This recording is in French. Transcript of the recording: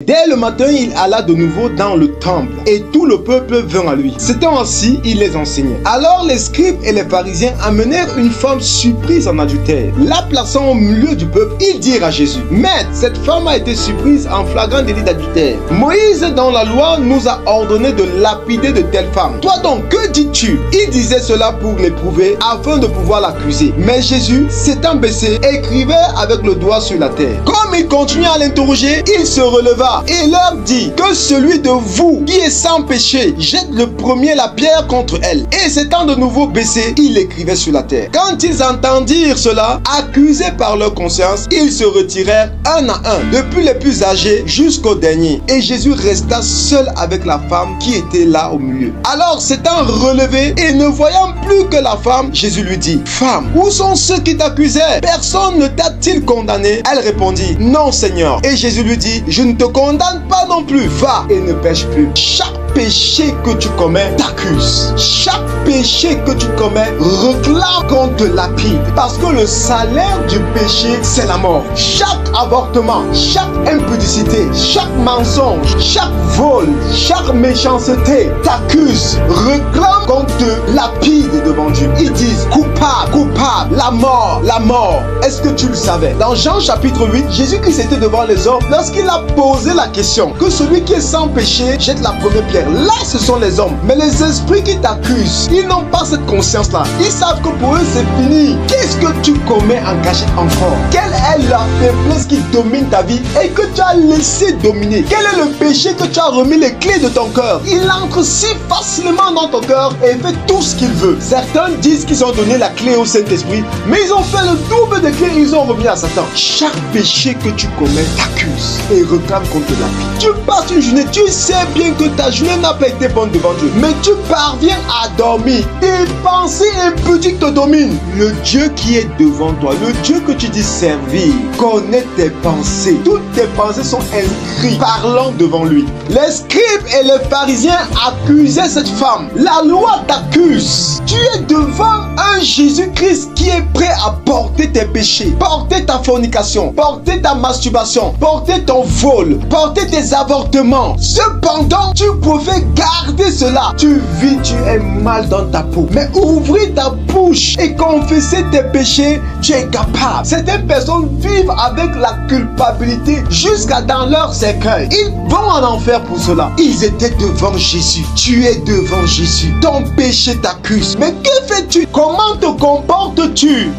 Dès le matin, il alla de nouveau dans le temple et tout le peuple vint à lui. S'étant assis, il les enseignait. Alors les scribes et les pharisiens amenèrent une femme surprise en adultère. La plaçant au milieu du peuple, ils dirent à Jésus: Maître, cette femme a été surprise en flagrant délit d'adultère. Moïse dans la loi nous a ordonné de lapider de telles femmes. Toi donc, que dis-tu? Il disait cela pour l'éprouver afin de pouvoir l'accuser. Mais Jésus, s'étant baissé, écrivait avec le doigt sur la terre. Comme il continuait à l'interroger, il se releva et leur dit que celui de vous qui est sans péché jette le premier la pierre contre elle. Et s'étant de nouveau baissé, il écrivait sur la terre. Quand ils entendirent cela, accusés par leur conscience, ils se retirèrent un à un, depuis les plus âgés jusqu'au dernier. Et Jésus resta seul avec la femme qui était là au milieu. Alors s'étant relevé et ne voyant plus que la femme, Jésus lui dit: Femme, où sont ceux qui t'accusaient? Personne ne t'a-t-il condamné? Elle répondit: Non, Seigneur. Et Jésus lui dit: Je ne te condamne pas non plus. Va et ne pêche plus. Chaque péché que tu commets t'accuse. Chaque péché que tu commets réclame qu'on te lapide. Parce que le salaire du péché, c'est la mort. Chaque avortement, chaque impudicité, chaque mensonge, chaque vol, chaque méchanceté t'accuse. Réclame qu'on te lapide devant Dieu. Ils disent: coupable, coupable, la mort, la mort. Est-ce que tu le savais? Dans Jean chapitre 8, Jésus-Christ était devant les hommes lorsqu'il a posé la question que celui qui est sans péché jette la première pierre. Là, ce sont les hommes. Mais les esprits qui t'accusent, ils n'ont pas cette conscience-là. Ils savent que pour eux, c'est fini. Qu'est-ce que tu commets en cachette encore? Quelle est la faiblesse qui domine ta vie et que tu as laissé dominer? Quel est le péché que tu as remis les clés de ton cœur? Il entre si facilement dans ton cœur et fait tout ce qu'il veut. Certains disent qu'ils ont donné la clé au Saint-Esprit, mais ils ont fait le double de clés et ils ont remis à Satan. Chaque péché que tu commets t'accuse et réclame qu'on te lapide. Tu passes une journée, tu sais bien que ta journée n'a pas été bonne devant Dieu, mais tu parviens à dormir. Tes pensées impudiques te dominent. Le Dieu qui est devant toi, le Dieu que tu dis servir, connaît tes pensées. Toutes tes pensées sont inscrites, parlant devant lui. Les scribes et les pharisiens accusaient cette femme. La loi t'accuse. Tu es devant un Jésus-Christ qui est prêt à porter tes péchés, porter ta fornication, porter ta masturbation, porter ton vol, porter tes avortements. Cependant, tu pouvais garder cela. Tu vis, tu es mal dans ta peau. Mais ouvrir ta bouche et confesser tes péchés, tu es capable. Certaines personnes vivent avec la culpabilité jusqu'à dans leur cercueil. Ils vont en enfer pour cela. Ils étaient devant Jésus. Tu es devant Jésus. Ton péché t'accuse. Mais que fais-tu? Comment te comportes-tu?